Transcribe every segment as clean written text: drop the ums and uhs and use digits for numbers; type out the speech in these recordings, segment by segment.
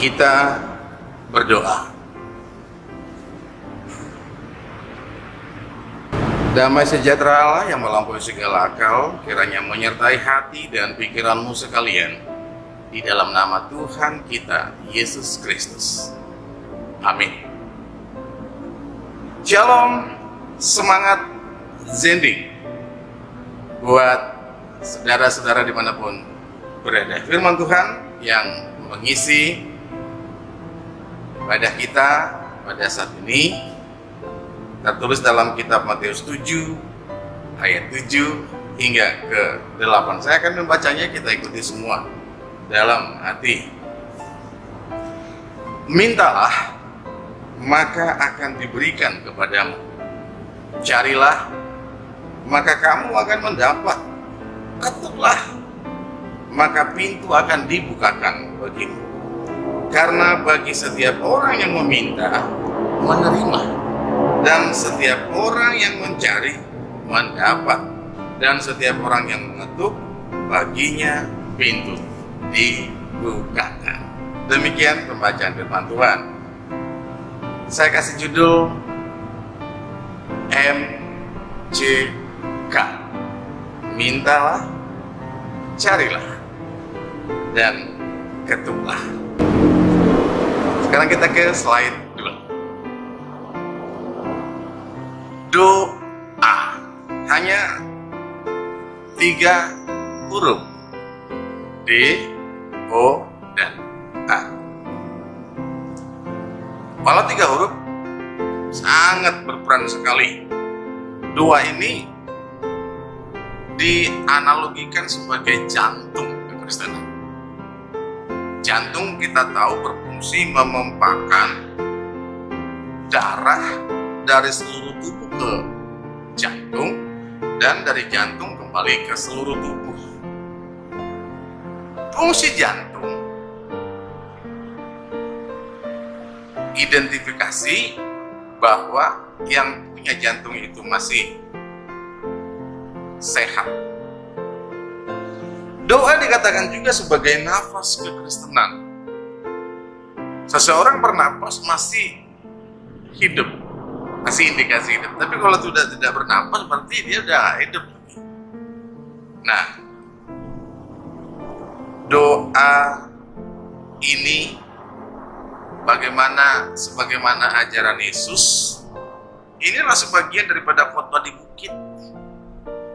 Kita berdoa. Damai sejahtera Allah yang melampaui segala akal kiranya menyertai hati dan pikiranmu sekalian di dalam nama Tuhan kita Yesus Kristus. Amin. Shalom, semangat Zending buat saudara-saudara dimanapun berada. Firman Tuhan yang mengisi pada kita pada saat ini tertulis dalam kitab Matius 7 ayat 7 hingga ke 8. Saya akan membacanya, kita ikuti semua dalam hati. Mintalah, maka akan diberikan kepadamu. Carilah, maka kamu akan mendapat. Ketuklah, maka pintu akan dibukakan bagimu. Karena bagi setiap orang yang meminta, menerima. Dan setiap orang yang mencari, mendapat. Dan setiap orang yang mengetuk, baginya pintu dibukakan. Demikian pembacaan firman Tuhan. Saya kasih judul MCK. Mintalah, carilah, dan ketuklah. Sekarang kita ke slide 2. Doa hanya 3 huruf, D, O, dan A. Walau 3 huruf sangat berperan sekali. Doa ini dianalogikan sebagai jantung kekristenan. Jantung kita tahu berfungsi memompakan darah dari seluruh tubuh ke jantung dan dari jantung kembali ke seluruh tubuh. Fungsi jantung identifikasi bahwa yang punya jantung itu masih sehat. Doa dikatakan juga sebagai nafas kekristenan. Seseorang bernapas masih hidup, masih indikasi hidup. Tapi kalau sudah tidak bernapas, berarti dia udah hidup. Nah, doa ini sebagaimana ajaran Yesus, inilah sebagian daripada khotbah di bukit.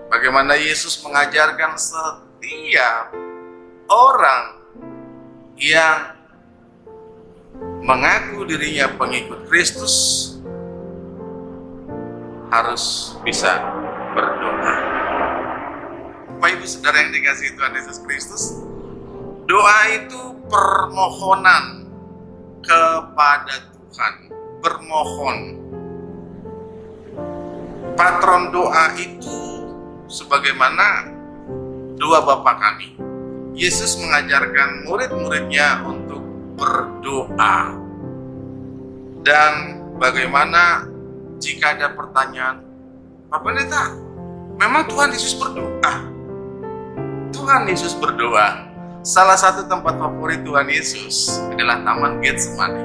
Bagaimana Yesus mengajarkan setiap orang yang mengaku dirinya pengikut Kristus harus bisa berdoa. Bapak Ibu Saudara yang dikasihi Tuhan Yesus Kristus, doa itu permohonan kepada Tuhan, bermohon. Patron doa itu sebagaimana doa Bapa kami. Yesus mengajarkan murid-muridnya untuk berdoa. Dan bagaimana jika ada pertanyaan, Pak Pendeta, memang Tuhan Yesus berdoa? Tuhan Yesus berdoa. Salah satu tempat favorit Tuhan Yesus adalah Taman Getsemani.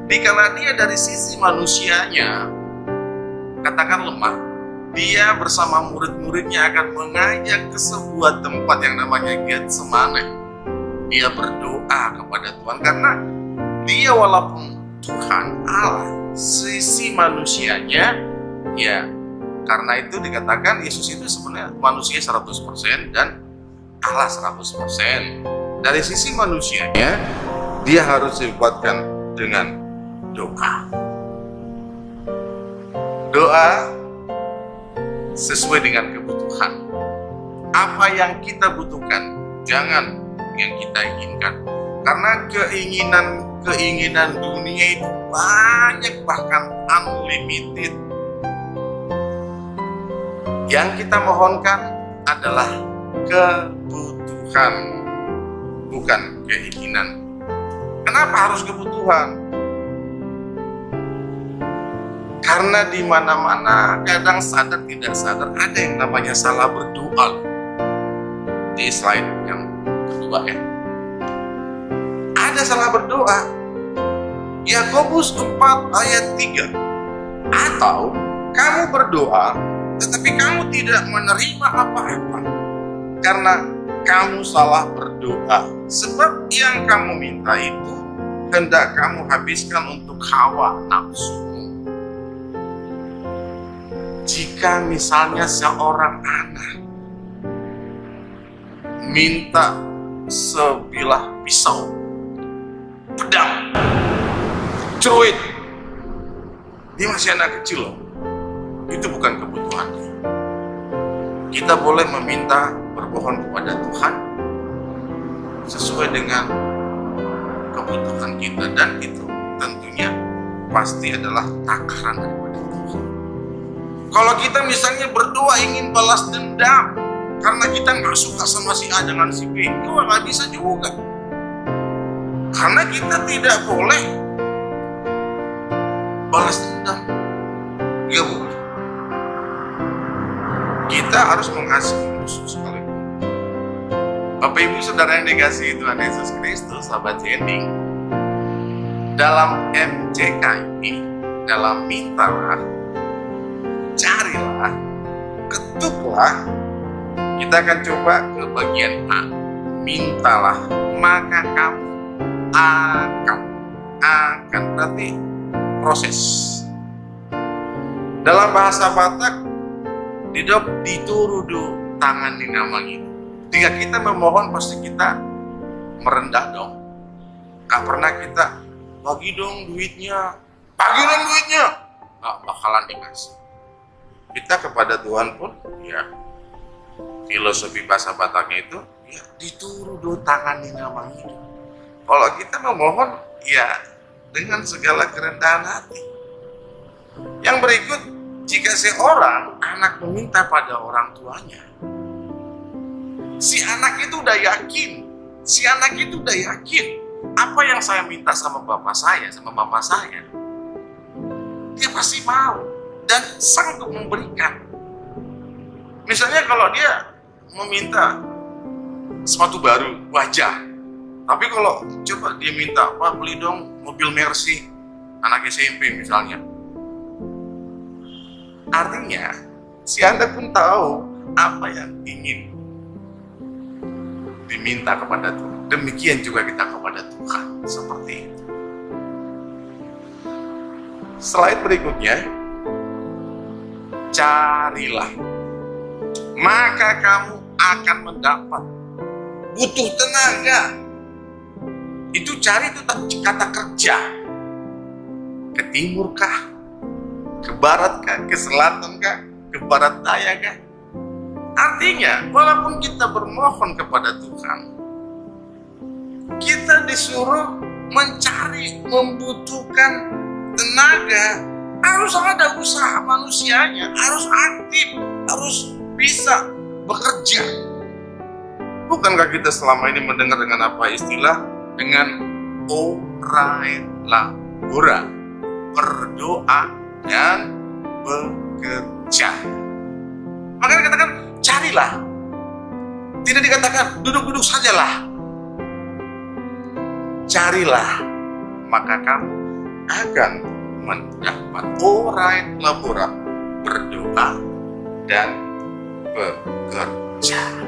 Dikala dia dari sisi manusianya, katakan lemah, dia bersama murid-muridnya akan mengajak ke sebuah tempat yang namanya Getsemani. Dia berdoa kepada Tuhan karena dia walaupun Tuhan Allah, sisi manusianya, ya karena itu dikatakan Yesus itu sebenarnya manusia 100% dan Allah 100%. Dari sisi manusianya, dia harus dikuatkan dengan doa. Doa sesuai dengan kebutuhan. Apa yang kita butuhkan, jangan yang kita inginkan. Karena keinginan dunia itu banyak, bahkan unlimited. Yang kita mohonkan adalah kebutuhan, bukan keinginan. Kenapa harus kebutuhan? Karena di mana-mana kadang sadar tidak sadar ada yang namanya salah berdoa. Di slide yang kedua ya. Ada salah berdoa. Yakobus 4 ayat 3. Atau kamu berdoa, tetapi kamu tidak menerima apa-apa, karena kamu salah berdoa. Sebab yang kamu minta itu hendak kamu habiskan untuk hawa nafsumu. Jika misalnya seorang anak minta sebilah pisau, pedang, celuit, dia masih anak kecil loh, itu bukan kebutuhannya. Kita boleh meminta, bermohon kepada Tuhan sesuai dengan kebutuhan kita, dan itu tentunya pasti adalah takaran daripada Tuhan. Kalau kita misalnya berdoa ingin balas dendam karena kita nggak suka sama si A dengan si B, itu nggak bisa juga, karena kita tidak boleh balas dendam, nggak boleh. Kita harus mengasihi musuh sekalipun. Bapak Ibu Saudara yang dikasihi Tuhan Yesus Kristus, sahabat Zending, dalam MCK ini, dalam mintalah, carilah, ketuklah, kita akan coba ke bagian A. Mintalah, maka kamu akan berarti proses. Dalam bahasa Batak, diturudu tangan di namang itu. Ketika kita memohon, pasti kita merendah dong. Gak pernah kita bagi dong duitnya, gak bakalan dikasih. Kita kepada Tuhan pun, ya filosofi bahasa Bataknya itu, ya diturudu tangan di namang itu. Kalau kita memohon, ya dengan segala kerendahan hati. Yang berikut, jika seorang anak meminta pada orang tuanya, si anak itu udah yakin, apa yang saya minta sama bapak saya, sama mama saya, dia pasti mau dan sanggup memberikan. Misalnya kalau dia meminta sepatu baru, wajar. Tapi kalau coba dia minta, Pak beli dong mobil Mercy, anak SMP misalnya. Artinya, si Anda pun tahu apa yang ingin diminta kepada Tuhan. Demikian juga kita kepada Tuhan, seperti itu. Slide berikutnya, carilah, maka kamu akan mendapat. Butuh tenaga. Itu cari itu kata kerja. Ke timur kah? Ke barat kah? Ke selatan kah? Ke barat daya kah? Artinya, walaupun kita bermohon kepada Tuhan, kita disuruh mencari, membutuhkan tenaga. Harus ada usaha manusianya, harus aktif, harus bisa bekerja. Bukankah kita selama ini mendengar dengan apa istilah? Dengan ora et labora, berdoa dan bekerja. Maka dikatakan carilah, tidak dikatakan duduk-duduk sajalah. Carilah, maka kamu akan mendapat. Ora et labora, berdoa dan bekerja.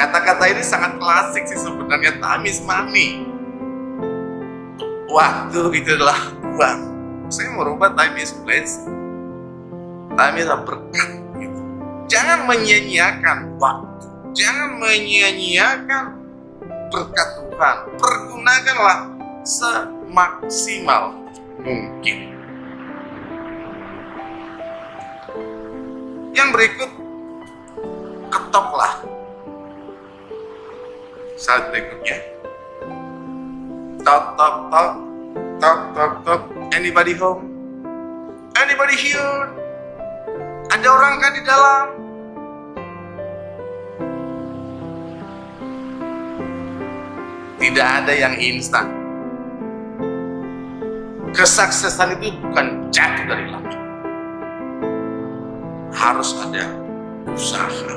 Kata-kata ini sangat klasik sih sebenarnya. Time is money. Waktu itu adalah uang. Saya merubah time is blessing. Time is berkat. Gitu. Jangan menyia-nyiakan waktu. Jangan menyia-nyiakan berkat Tuhan. Pergunakanlah semaksimal mungkin. Yang berikut, ketoklah. Saat berikutnya, tok tok tok tok tok tok. Anybody home? Anybody here? Ada orang kan di dalam? Tidak ada yang instan. Kesuksesan itu bukan jatuh dari langit. Harus ada usaha.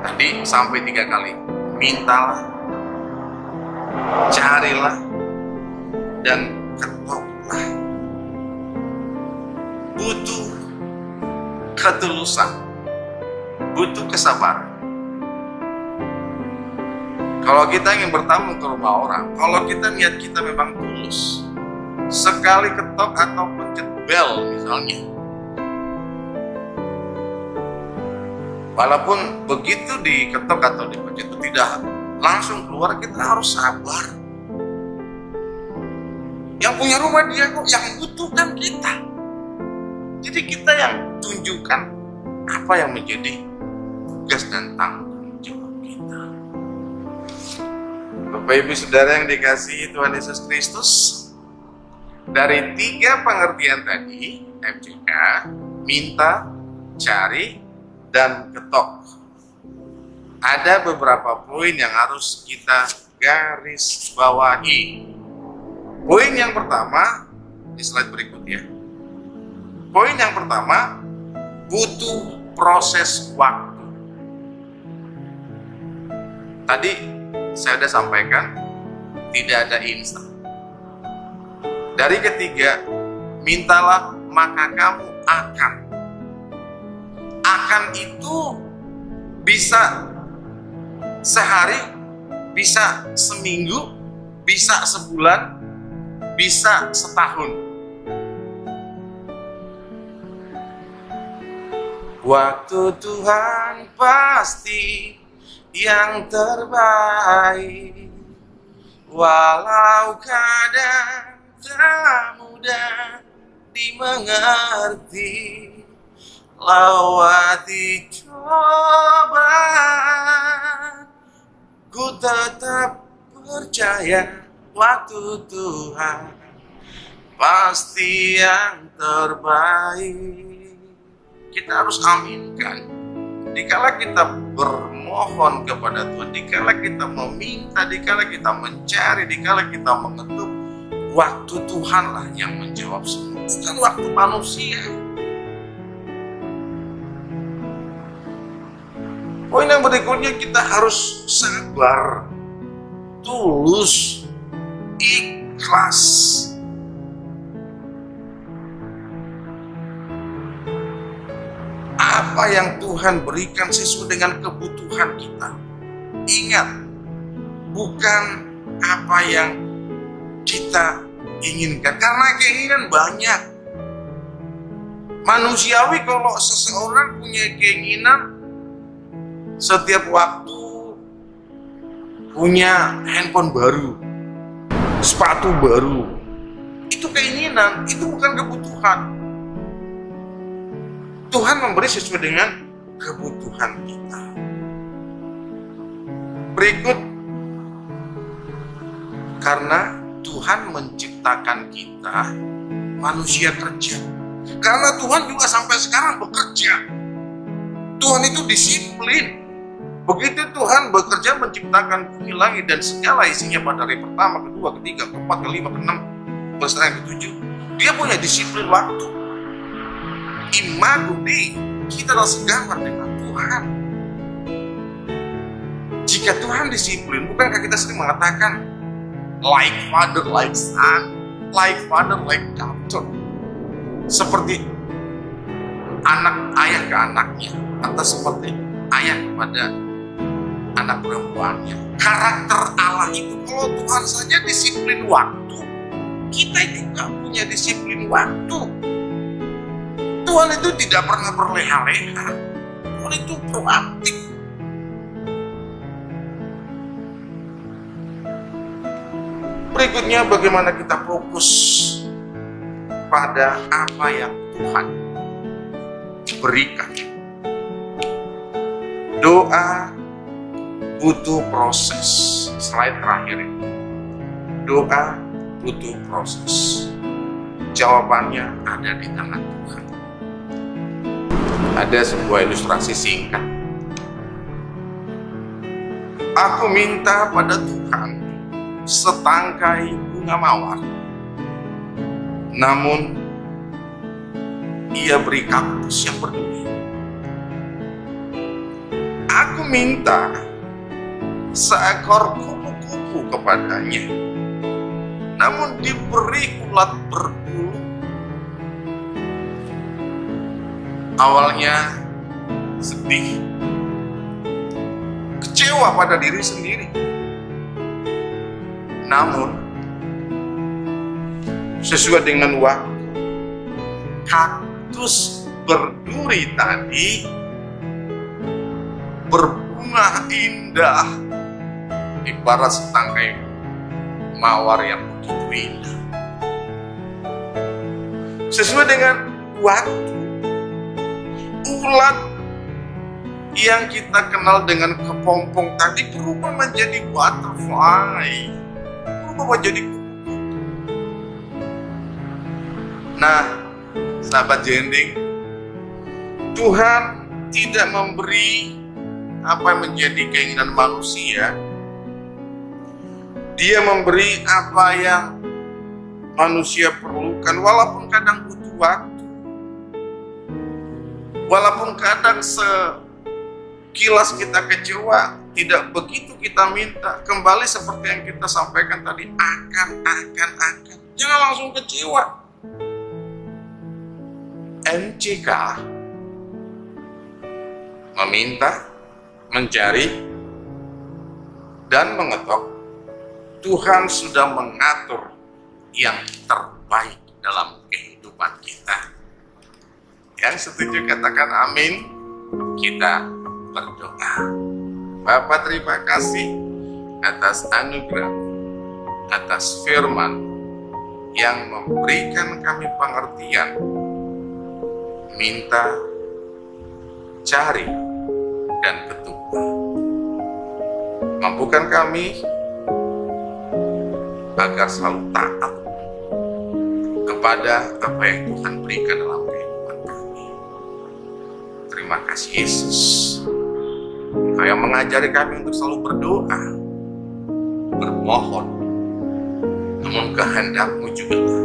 Tadi sampai 3 kali. Mintalah, carilah, dan ketoklah. Butuh ketulusan, butuh kesabaran. Kalau kita ingin bertamu ke rumah orang, kalau kita niat kita memang tulus, sekali ketok atau pencet bel misalnya, walaupun begitu diketok atau dipencet itu tidak langsung keluar, kita harus sabar. Yang punya rumah dia kok, yang butuhkan kita. Jadi kita yang tunjukkan apa yang menjadi tugas dan tanggung jawab kita. Bapak Ibu Saudara yang dikasihi Tuhan Yesus Kristus, dari 3 pengertian tadi, FCK, minta, cari, dan ketok, ada beberapa poin yang harus kita garis bawahi. Poin yang pertama, di slide berikutnya. Poin yang pertama, butuh proses waktu. Tadi saya sudah sampaikan, tidak ada instan. Dari ketiga, mintalah maka kamu akan. Akan itu bisa sehari, bisa seminggu, bisa sebulan, bisa setahun. Waktu Tuhan pasti yang terbaik, walau kadang tak mudah dimengerti, lewati cobaan, ku tetap percaya waktu Tuhan pasti yang terbaik. Kita harus aminkan. Dikala kita bermohon kepada Tuhan, dikala kita meminta, dikala kita mencari, dikala kita mengetuk, waktu Tuhanlah yang menjawab semua, bukan waktu manusia. Poin yang berikutnya, kita harus sabar, tulus, ikhlas. Apa yang Tuhan berikan sesuai dengan kebutuhan kita. Ingat, bukan apa yang kita inginkan, karena keinginan banyak. Manusiawi kalau seseorang punya keinginan, setiap waktu punya handphone baru, sepatu baru, itu keinginan, itu bukan kebutuhan. Tuhan memberi sesuai dengan kebutuhan kita. Berikut, karena Tuhan menciptakan kita manusia kerja. Karena Tuhan juga sampai sekarang bekerja. Tuhan itu disiplin. Begitu Tuhan bekerja menciptakan bumi, langit, dan segala isinya pada hari pertama, kedua, ketiga, keempat, kelima, keenam, beserta yang ketujuh, dia punya disiplin waktu. Imago Dei, kita adalah segambar dengan Tuhan. Jika Tuhan disiplin, bukankah kita sering mengatakan like father, like son, like father, like daughter, seperti anak ayah ke anaknya, atau seperti ayah kepada anak perempuannya. Karakter Allah itu, kalau Tuhan saja disiplin waktu, kita juga punya disiplin waktu. Tuhan itu tidak pernah berleha-leha. Tuhan itu proaktif. Berikutnya, bagaimana kita fokus pada apa yang Tuhan berikan. Doa butuh proses. Slide terakhir ini. Doa butuh proses. Jawabannya ada di tangan Tuhan. Ada sebuah ilustrasi singkat. Aku minta pada Tuhan setangkai bunga mawar, namun Ia beri kaktus yang berduri. Aku minta seekor kupu-kupu kepadanya, namun diberi ulat berbulu. Awalnya sedih, kecewa pada diri sendiri. Namun sesuai dengan waktu, kaktus berduri tadi berbunga indah, ibarat setangkai mawar yang begitu indah. Sesuai dengan waktu, ulat yang kita kenal dengan kepompong tadi berubah menjadi butterfly, berubah menjadi kupu-kupu. Nah, sahabat jending, Tuhan tidak memberi apa yang menjadi keinginan manusia. Dia memberi apa yang manusia perlukan, walaupun kadang butuh waktu, walaupun kadang sekilas kita kecewa, tidak begitu kita minta. Kembali seperti yang kita sampaikan tadi, akan. Jangan langsung kecewa. MCK, meminta, mencari, dan mengetok. Tuhan sudah mengatur yang terbaik dalam kehidupan kita. Yang setuju katakan amin. Kita berdoa. Bapa, terima kasih atas anugerah, atas firman yang memberikan kami pengertian. Minta, cari, dan ketupat. Mampukan kami agar selalu taat kepada apa yang Tuhan berikan dalam kehidupan kami. Terima kasih Yesus, Engkau yang mengajari kami untuk selalu berdoa, bermohon, namun kehendak-Mu juga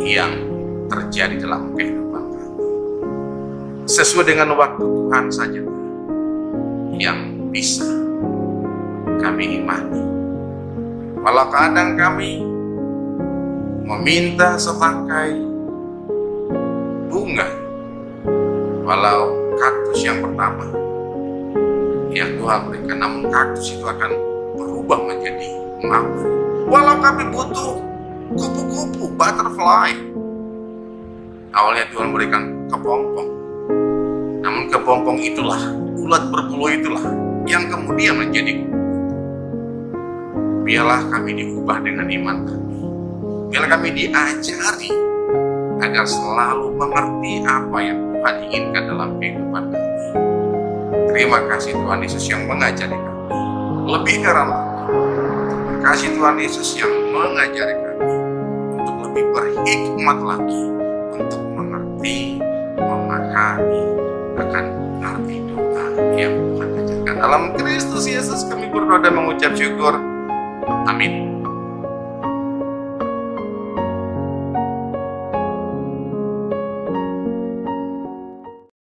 yang terjadi dalam kehidupan kami. Sesuai dengan waktu Tuhan saja yang bisa kami imani. Walau kadang kami meminta setangkai bunga, walau kaktus yang pertama yang Tuhan berikan, namun kaktus itu akan berubah menjadi mawar. Walau kami butuh kupu-kupu, butterfly, awalnya Tuhan berikan kepompong, namun kepompong itulah, ulat berbulu itulah yang kemudian menjadi kupu. Biarlah kami diubah dengan iman kami. Biarlah kami diajari agar selalu mengerti apa yang Tuhan inginkan dalam kehidupan kami. Terima kasih Tuhan Yesus yang mengajari kami. Lebih karena terima kasih Tuhan Yesus yang mengajari kami untuk lebih berhikmat lagi, untuk mengerti, memahami akan arti doa yang Tuhan ajarkan. Dalam Kristus Yesus kami berdoa dan mengucap syukur. Amin.